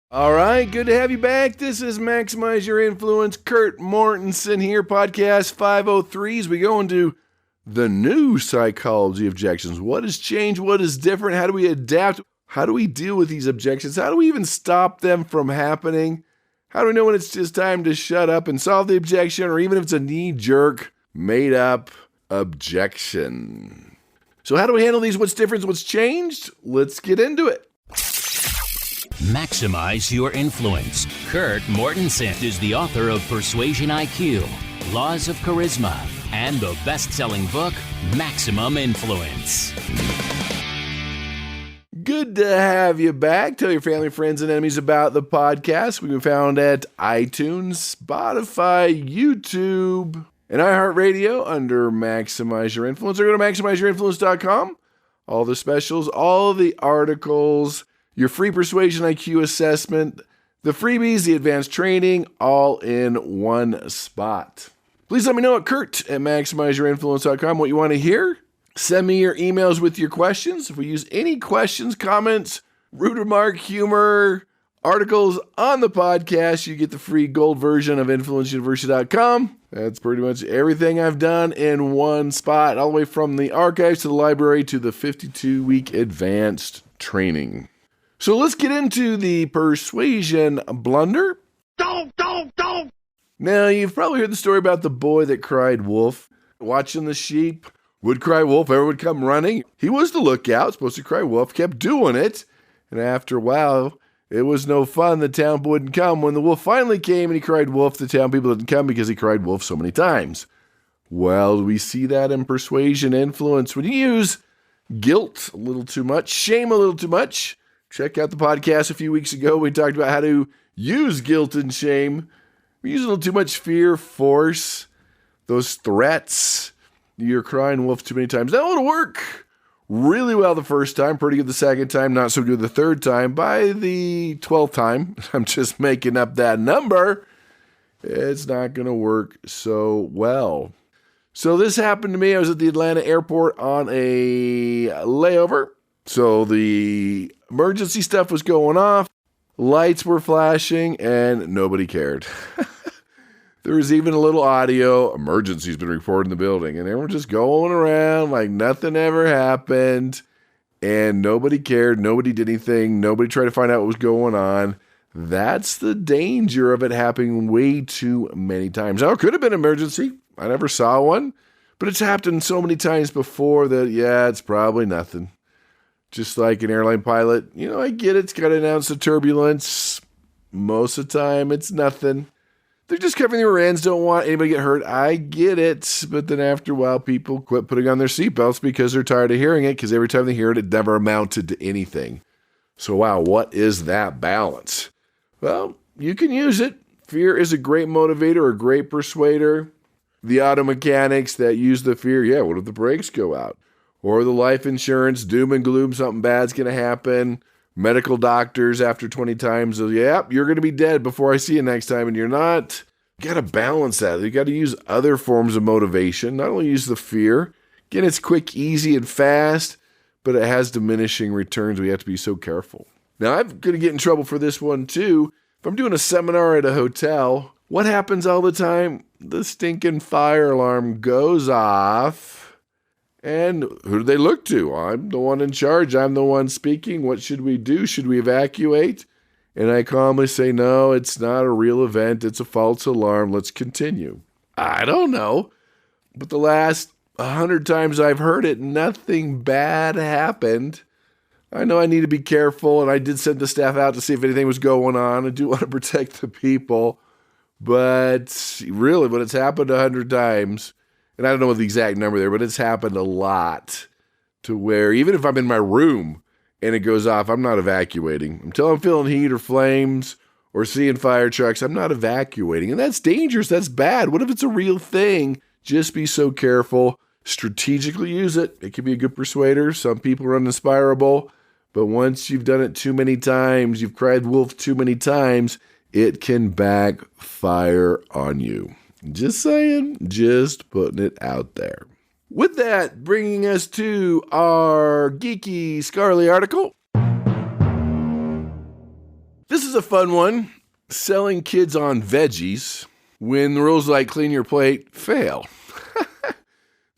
All right, good to have you back. This is Maximize Your Influence. Kurt Mortensen here, podcast 503. As we go into the new Psychology of Objections. What has changed? What is different? How do we adapt? How do we deal with these objections? How do we even stop them from happening? How do we know when it's just time to shut up and solve the objection, or even if it's a knee-jerk, made-up objection? So how do we handle these? What's different? What's changed? Let's get into it. Maximize your influence. Kurt Mortensen is the author of Persuasion IQ, Laws of Charisma, and the best-selling book, Maximum Influence. Good to have you back. Tell your family, friends, and enemies about the podcast. We've been found at iTunes, Spotify, YouTube, and iHeartRadio under Maximize Your Influence. Or go to MaximizeYourInfluence.com. All the specials, all the articles, your free Persuasion IQ assessment, the freebies, the advanced training, all in one spot. Please let me know at Kurt@MaximizeYourInfluence.com what you want to hear. Send me your emails with your questions. If we use any questions, comments, rude remark, humor, articles on the podcast, you get the free gold version of InfluenceUniversity.com. That's pretty much everything I've done in one spot, all the way from the archives to the library to the 52-week advanced training. So let's get into the persuasion blunder. Don't! Now, you've probably heard the story about the boy that cried wolf. Watching the sheep would cry wolf, everyone would come running. He was the lookout, supposed to cry wolf, kept doing it. And after a while, it was no fun. The town wouldn't come. When the wolf finally came and he cried wolf, the town people didn't come because he cried wolf so many times. Well, we see that in persuasion influence. When you use guilt a little too much, shame a little too much, check out the podcast a few weeks ago. We talked about how to use guilt and shame. We use a little too much fear, force, those threats. You're crying wolf too many times. That will work really well the first time, pretty good the second time, not so good the third time. By the 12th time, I'm just making up that number, it's not going to work so well. So this happened to me. I was at the Atlanta airport on a layover. So the emergency stuff was going off, lights were flashing, and nobody cared. There was even a little audio, emergency's been reported in the building, and they were just going around like nothing ever happened, and nobody cared, nobody did anything, nobody tried to find out what was going on. That's the danger of it happening way too many times. Now, it could have been an emergency. I never saw one, but it's happened so many times before that, yeah, it's probably nothing. Just like an airline pilot, I get it. It's got to announce the turbulence. Most of the time, it's nothing. They're just covering their ends, don't want anybody to get hurt. I get it. But then after a while, people quit putting on their seatbelts because they're tired of hearing it, because every time they hear it, it never amounted to anything. So, wow, what is that balance? Well, you can use it. Fear is a great motivator, a great persuader. The auto mechanics that use the fear, yeah, what if the brakes go out? Or the life insurance, doom and gloom, something bad's going to happen. Medical doctors after 20 times, yep, you're going to be dead before I see you next time, and you're not. You got to balance that. You got to use other forms of motivation, not only use the fear. Again, it's quick, easy, and fast, but it has diminishing returns. We have to be so careful. Now, I'm going to get in trouble for this one, too. If I'm doing a seminar at a hotel, what happens all the time? The stinking fire alarm goes off. And who do they look to? I'm the one in charge. I'm the one speaking. What should we do? Should we evacuate? And I calmly say, no, it's not a real event. It's a false alarm. Let's continue. I don't know. But the last 100 times I've heard it, nothing bad happened. I know I need to be careful, and I did send the staff out to see if anything was going on. I do want to protect the people. But really, when it's happened 100 times, and I don't know the exact number there, but it's happened a lot to where even if I'm in my room and it goes off, I'm not evacuating. Until I'm feeling heat or flames or seeing fire trucks, I'm not evacuating. And that's dangerous. That's bad. What if it's a real thing? Just be so careful. Strategically use it. It can be a good persuader. Some people are uninspirable. But once you've done it too many times, you've cried wolf too many times, it can backfire on you. Just saying, just putting it out there. With that, bringing us to our geeky, scarly article. This is a fun one. Selling kids on veggies when the rules like clean your plate fail.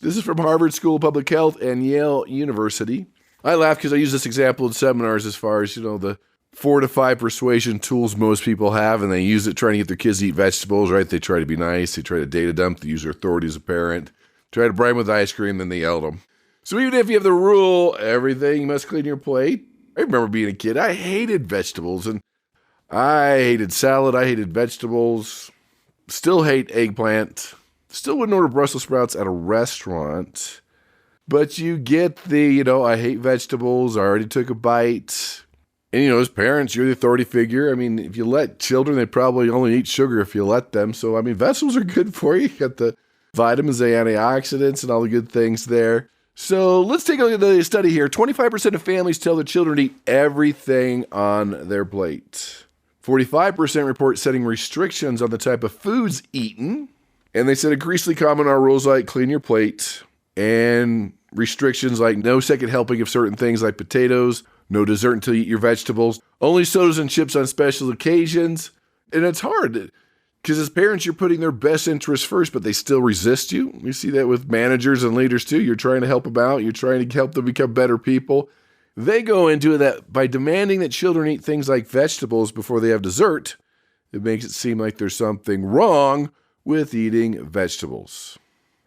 This is from Harvard School of Public Health and Yale University. I laugh because I use this example in seminars as far as, the 4 to 5 persuasion tools most people have, and they use it trying to get their kids to eat vegetables, right? They try to be nice. They try to data dump. They use their authority as a parent. Try to bribe them with ice cream, then they yell at them. So even if you have the rule, everything must clean your plate. I remember being a kid. I hated vegetables, and I hated salad. I hated vegetables. Still hate eggplant. Still wouldn't order Brussels sprouts at a restaurant. But you get the, I hate vegetables. I already took a bite. And, as parents, you're the authority figure. I mean, if you let children, they probably only eat sugar if you let them. So, vegetables are good for you. You got the vitamins, the antioxidants, and all the good things there. So let's take a look at the study here. 25% of families tell their children to eat everything on their plate. 45% report setting restrictions on the type of foods eaten. And they said increasingly common are rules like clean your plate and restrictions like no second helping of certain things like potatoes, no dessert until you eat your vegetables, only sodas and chips on special occasions. And it's hard because as parents, you're putting their best interests first, but they still resist you. You see that with managers and leaders too. You're trying to help them out. You're trying to help them become better people. They go into that by demanding that children eat things like vegetables before they have dessert. It makes it seem like there's something wrong with eating vegetables.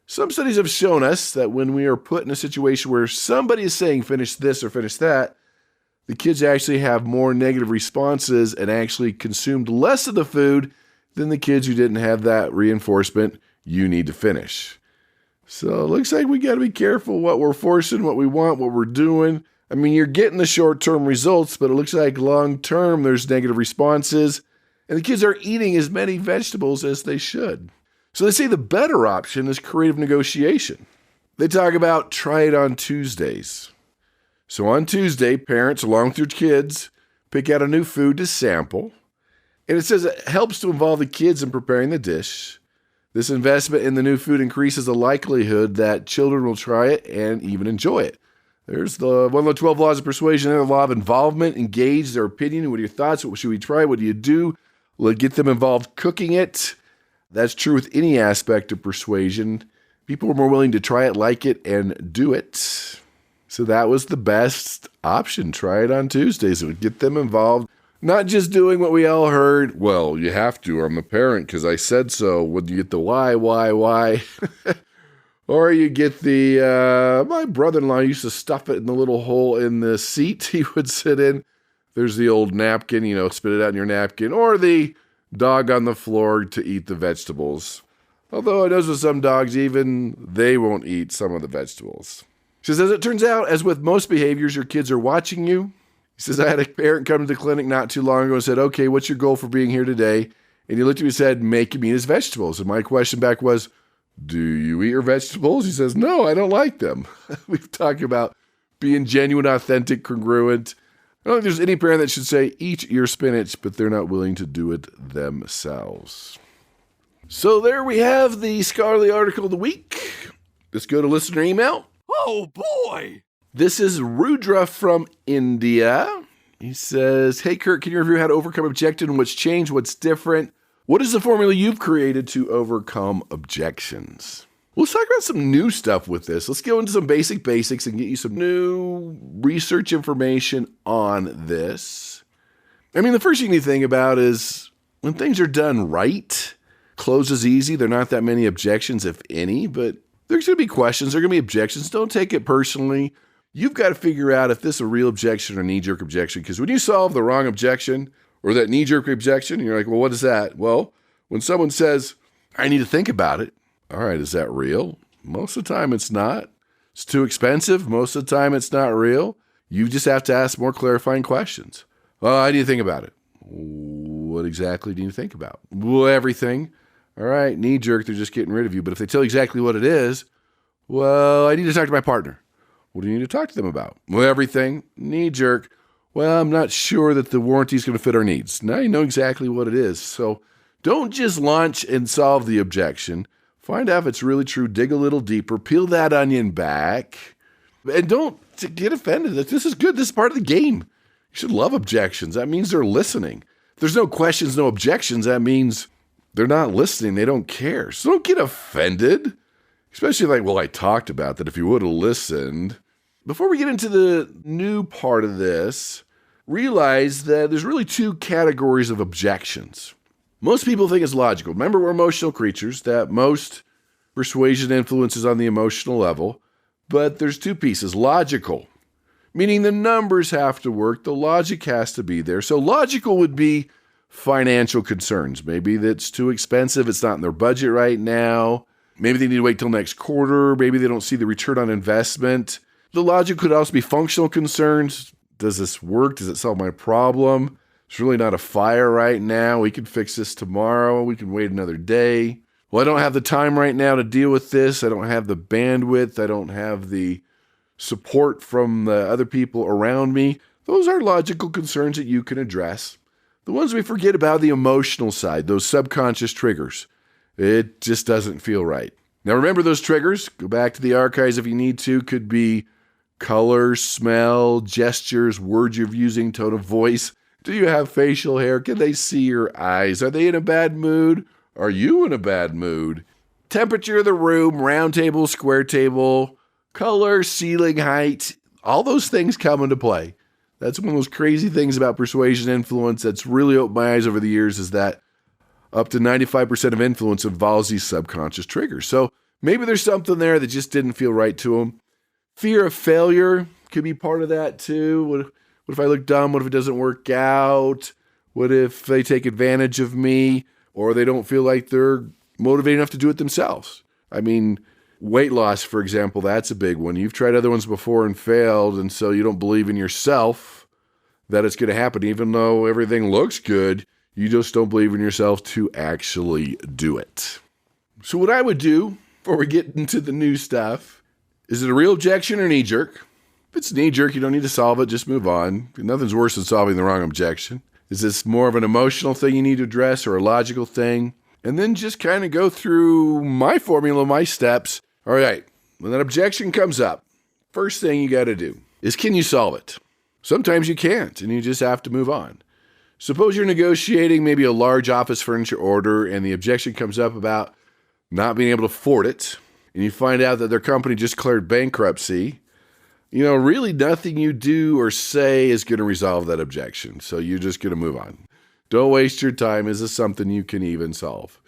Some studies have shown us that when we are put in a situation where somebody is saying finish this or finish that, the kids actually have more negative responses and actually consumed less of the food than the kids who didn't have that reinforcement, you need to finish. So it looks like we got to be careful what we're forcing, what we want, what we're doing. You're getting the short-term results, but it looks like long-term there's negative responses, and the kids aren't eating as many vegetables as they should. So they say the better option is creative negotiation. They talk about try it on Tuesdays. So on Tuesday, parents, along with your kids, pick out a new food to sample. And it says it helps to involve the kids in preparing the dish. This investment in the new food increases the likelihood that children will try it and even enjoy it. There's one of the 12 laws of persuasion, the law of involvement, engage their opinion. What are your thoughts? What should we try? What do you do? Get them involved cooking it. That's true with any aspect of persuasion. People are more willing to try it, like it, and do it. So that was the best option. Try it on Tuesdays. It would get them involved. Not just doing what we all heard. Well, you have to. I'm the parent because I said so. When you get the why? Or you get the, my brother-in-law used to stuff it in the little hole in the seat he would sit in. There's the old napkin, spit it out in your napkin. Or the dog on the floor to eat the vegetables. Although I know with some dogs, even they won't eat some of the vegetables. She says, as it turns out, as with most behaviors, your kids are watching you. He says, I had a parent come to the clinic not too long ago and said, okay, what's your goal for being here today? And he looked at me and said, make him eat his vegetables. And my question back was, do you eat your vegetables? He says, no, I don't like them. We've talked about being genuine, authentic, congruent. I don't think there's any parent that should say, eat your spinach, but they're not willing to do it themselves. So there we have the scholarly article of the week. Let's go to listener email. Oh, boy! This is Rudra from India. He says, hey, Kurt, can you review how to overcome objection? What's changed? What's different? What is the formula you've created to overcome objections? Let's talk about some new stuff with this. Let's go into some basics and get you some new research information on this. The first thing you need to think about is when things are done right, close is easy. There are not that many objections, if any, but there's going to be questions. There are going to be objections. Don't take it personally. You've got to figure out if this is a real objection or knee-jerk objection, because when you solve the wrong objection or that knee-jerk objection, you're like, well, what is that? Well, when someone says, I need to think about it, all right, is that real? Most of the time it's not. It's too expensive. Most of the time it's not real. You just have to ask more clarifying questions. Oh, I need to think about it. What exactly do you think about? Well, everything. All right, knee-jerk, they're just getting rid of you. But if they tell you exactly what it is, well, I need to talk to my partner. What do you need to talk to them about? Well, everything. Knee-jerk. Well, I'm not sure that the warranty is going to fit our needs. Now you know exactly what it is. So don't just launch and solve the objection. Find out if it's really true. Dig a little deeper. Peel that onion back. And don't get offended. This is good. This is part of the game. You should love objections. That means they're listening. If there's no questions, no objections, that means they're not listening. They don't care. So don't get offended, especially like, well, I talked about that if you would have listened. Before we get into the new part of this, realize that there's really two categories of objections. Most people think it's logical. Remember, we're emotional creatures, that most persuasion influences on the emotional level, but there's two pieces. Logical, meaning the numbers have to work, the logic has to be there. So logical would be financial concerns. Maybe that's too expensive, it's not in their budget right now. Maybe they need to wait till next quarter. Maybe they don't see the return on investment. The logic could also be functional concerns. Does this work? Does it solve my problem? It's really not a fire right now. We can fix this tomorrow. We can wait another day. Well, I don't have the time right now to deal with this. I don't have the bandwidth. I don't have the support from the other people around me. Those are logical concerns that you can address. The ones we forget about, the emotional side, those subconscious triggers. It just doesn't feel right. Now remember those triggers. Go back to the archives if you need to. Could be color, smell, gestures, words you're using, tone of voice. Do you have facial hair? Can they see your eyes? Are they in a bad mood? Are you in a bad mood? Temperature of the room, round table, square table, color, ceiling height, all those things come into play. That's one of those crazy things about persuasion influence that's really opened my eyes over the years, is that up to 95% of influence involves these subconscious triggers. So maybe there's something there that just didn't feel right to them. Fear of failure could be part of that too. What if I look dumb? What if it doesn't work out? What if they take advantage of me, or they don't feel like they're motivated enough to do it themselves? I mean, weight loss, for example, that's a big one. You've tried other ones before and failed, and so you don't believe in yourself that it's going to happen. Even though everything looks good, you just don't believe in yourself to actually do it. So what I would do before we get into the new stuff, is it a real objection or knee-jerk? If it's knee-jerk, you don't need to solve it, just move on. Nothing's worse than solving the wrong objection. Is this more of an emotional thing you need to address or a logical thing? And then just kind of go through my formula, my steps. All right, when that objection comes up, first thing you got to do is, can you solve it? Sometimes you can't, and you just have to move on. Suppose you're negotiating maybe a large office furniture order, and the objection comes up about not being able to afford it, and you find out that their company just declared bankruptcy. You know, really nothing you do or say is going to resolve that objection, so you're just going to move on. Don't waste your time. Is this something you can even solve?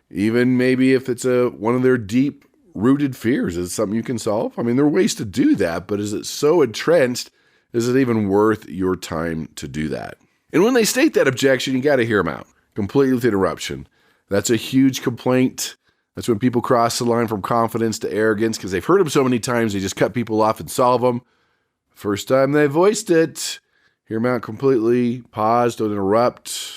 Even maybe if it's one of their deep-rooted fears, is it something you can solve? I mean, there are ways to do that, but is it so entrenched, is it even worth your time to do that? And when they state that objection, you got to hear them out, completely with interruption. That's a huge complaint. That's when people cross the line from confidence to arrogance, because they've heard them so many times, they just cut people off and solve them. First time they voiced it, hear them out completely, pause, don't interrupt.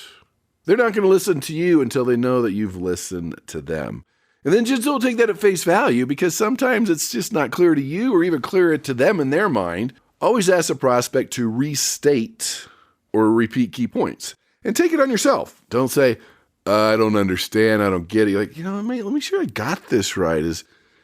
They're not going to listen to you until they know that you've listened to them. And then just don't take that at face value, because sometimes it's just not clear to you or even clearer to them in their mind. Always ask the prospect to restate or repeat key points, and take it on yourself. Don't say, I don't understand, I don't get it. You're like, let me make sure I got this right.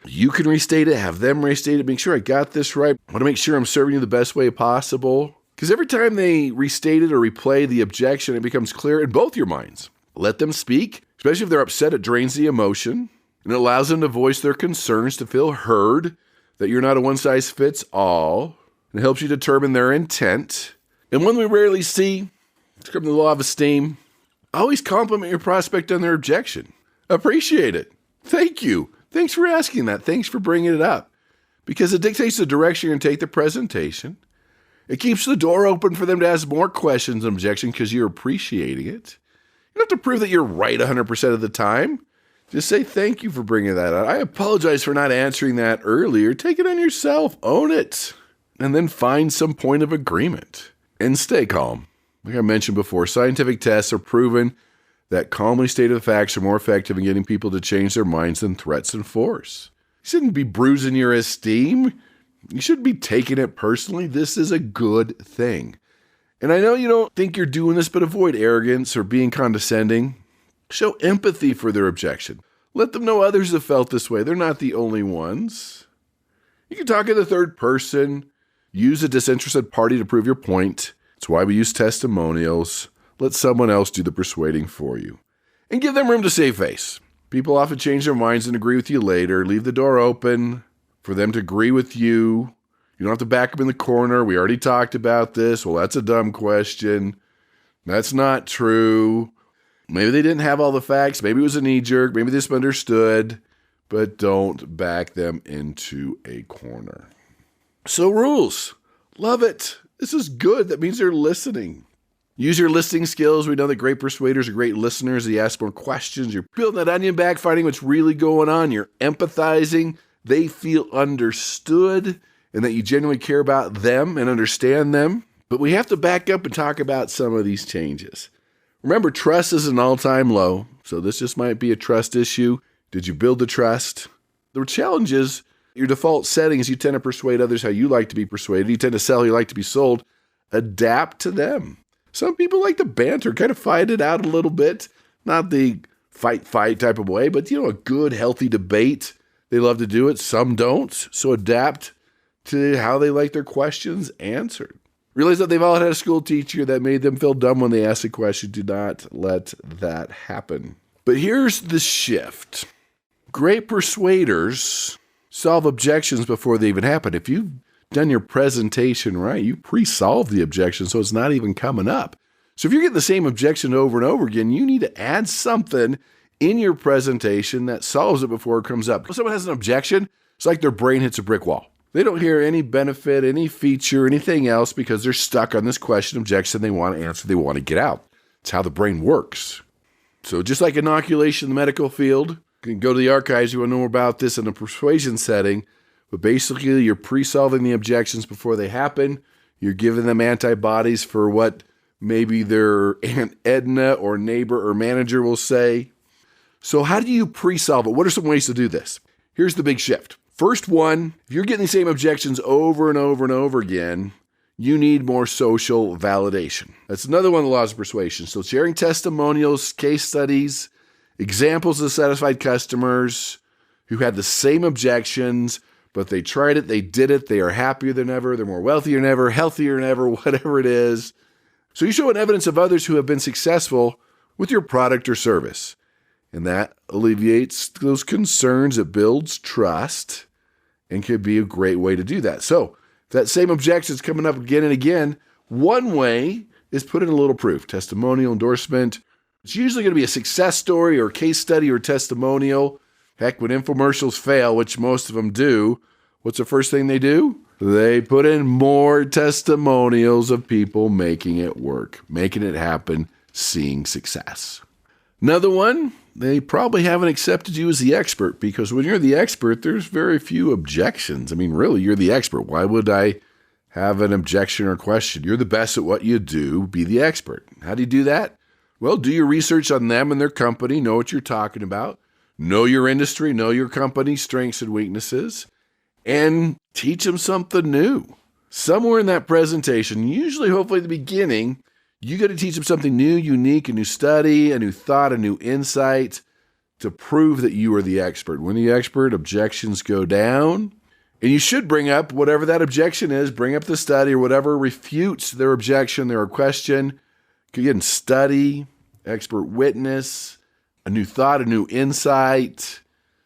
You can restate it, have them restate it, make sure I got this right. I want to make sure I'm serving you the best way possible. Because every time they restate it or replay the objection, it becomes clear in both your minds. Let them speak, especially if they're upset, it drains the emotion, and it allows them to voice their concerns, to feel heard, that you're not a one-size-fits-all. It helps you determine their intent. And one we rarely see, it's from the law of esteem, always compliment your prospect on their objection. Appreciate it. Thank you. Thanks for asking that. Thanks for bringing it up. Because it dictates the direction you're going to take the presentation. It keeps the door open for them to ask more questions and objection because you're appreciating it. You don't have to prove that you're right 100% of the time. Just say thank you for bringing that up. I apologize for not answering that earlier. Take it on yourself. Own it. And then find some point of agreement. And stay calm. Like I mentioned before, scientific tests have proven that calmly stated facts are more effective in getting people to change their minds than threats and force. You shouldn't be bruising your esteem. You shouldn't be taking it personally. This is a good thing. And I know you don't think you're doing this, but avoid arrogance or being condescending. Show empathy for their objection. Let them know others have felt this way. They're not the only ones. You can talk in the third person. Use a disinterested party to prove your point. That's why we use testimonials. Let someone else do the persuading for you. And give them room to save face. People often change their minds and agree with you later. Leave the door open for them to agree with you. You don't have to back them in the corner. We already talked about this. Well, that's a dumb question. That's not true. Maybe they didn't have all the facts. Maybe it was a knee-jerk. Maybe they misunderstood. But don't back them into a corner. So rules. Love it. This is good. That means they're listening. Use your listening skills. We know that great persuaders are great listeners. They ask more questions. You're peeling that onion back, finding what's really going on. You're empathizing. They feel understood and that you genuinely care about them and understand them. But we have to back up and talk about some of these changes. Remember, trust is an all-time low. So this just might be a trust issue. Did you build the trust? The challenge is your default settings. You tend to persuade others how you like to be persuaded. You tend to sell how you like to be sold. Adapt to them. Some people like to banter, kind of fight it out a little bit. Not the fight type of way, but, a good, healthy debate. They love to do it. Some don't. So adapt to how they like their questions answered. Realize that they've all had a school teacher that made them feel dumb when they asked a question. Do not let that happen. But here's the shift. Great persuaders solve objections before they even happen. If you've done your presentation right, you pre-solve the objection so it's not even coming up. So if you're getting the same objection over and over again, you need to add something in your presentation that solves it before it comes up. If someone has an objection, it's like their brain hits a brick wall. They don't hear any benefit, any feature, anything else because they're stuck on this question, objection they want to answer, they want to get out. It's how the brain works. So just like inoculation in the medical field, you can go to the archives, you want to know more about this in a persuasion setting. But basically, you're pre-solving the objections before they happen. You're giving them antibodies for what maybe their Aunt Edna or neighbor or manager will say. So how do you pre-solve it? What are some ways to do this? Here's the big shift. First one, if you're getting the same objections over and over and over again, you need more social validation. That's another one of the laws of persuasion. So sharing testimonials, case studies, examples of satisfied customers who had the same objections, but they tried it, they did it, they are happier than ever, they're more wealthier than ever, healthier than ever, whatever it is. So you show an evidence of others who have been successful with your product or service. And that alleviates those concerns, it builds trust, and could be a great way to do that. So if that same objection is coming up again and again, one way is put in a little proof, testimonial, endorsement. It's usually going to be a success story or case study or testimonial. Heck, when infomercials fail, which most of them do, what's the first thing they do? They put in more testimonials of people making it work, making it happen, seeing success. Another one, they probably haven't accepted you as the expert because when you're the expert, there's very few objections. I mean, really, you're the expert. Why would I have an objection or question? You're the best at what you do. Be the expert. How do you do that? Well, do your research on them and their company. Know what you're talking about. Know your industry, know your company's strengths and weaknesses, and teach them something new. Somewhere in that presentation, usually hopefully at the beginning, you got to teach them something new, unique, a new study, a new thought, a new insight to prove that you are the expert. When the expert, objections go down, and you should bring up whatever that objection is, bring up the study or whatever refutes their objection, their question. Again, study, expert witness, a new thought, a new insight,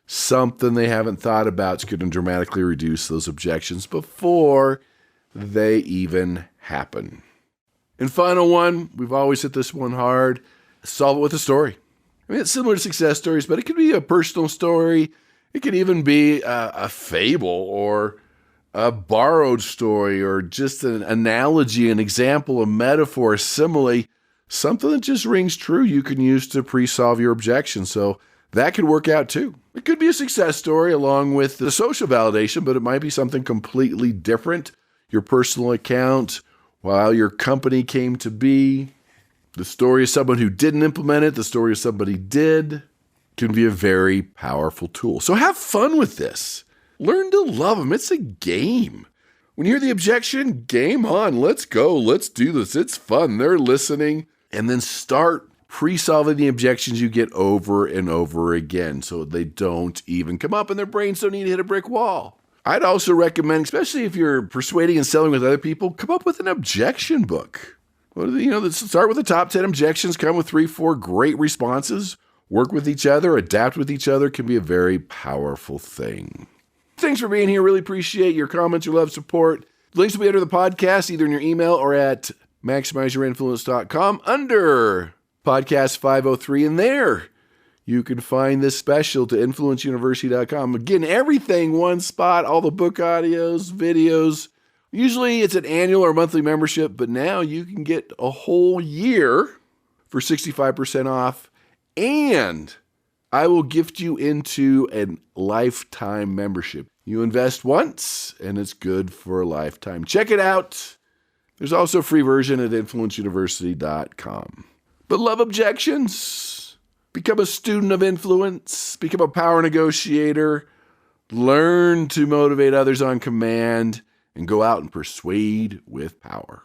something they haven't thought about is going to dramatically reduce those objections before they even happen. And final one, we've always hit this one hard, solve it with a story. I mean, it's similar to success stories, but it could be a personal story. It could even be a fable or a borrowed story or just an analogy, an example, a metaphor, a simile, something that just rings true you can use to pre-solve your objection. So that could work out too. It could be a success story along with the social validation, but it might be something completely different. Your personal account, while your company came to be, the story of someone who didn't implement it, the story of somebody did, can be a very powerful tool. So have fun with this. Learn to love them. It's a game. When you hear the objection, game on. Let's go. Let's do this. It's fun. They're listening. And then start pre-solving the objections you get over and over again so they don't even come up and their brains don't need to hit a brick wall. I'd also recommend, especially if you're persuading and selling with other people, come up with an objection book. Well, let's start with the top 10 objections, come with 3-4 great responses, work with each other, adapt with each other can be a very powerful thing. Thanks for being here. Really appreciate your comments, your love, support. Links will be under the podcast, either in your email or at maximizeyourinfluence.com under podcast 503. And there you can find this special to influenceuniversity.com. Again, everything one spot, all the book audios, videos. Usually it's an annual or monthly membership, but now you can get a whole year for 65% off. And I will gift you into a lifetime membership. You invest once, and it's good for a lifetime. Check it out. There's also a free version at influenceuniversity.com. But love objections. Become a student of influence. Become a power negotiator. Learn to motivate others on command. And go out and persuade with power.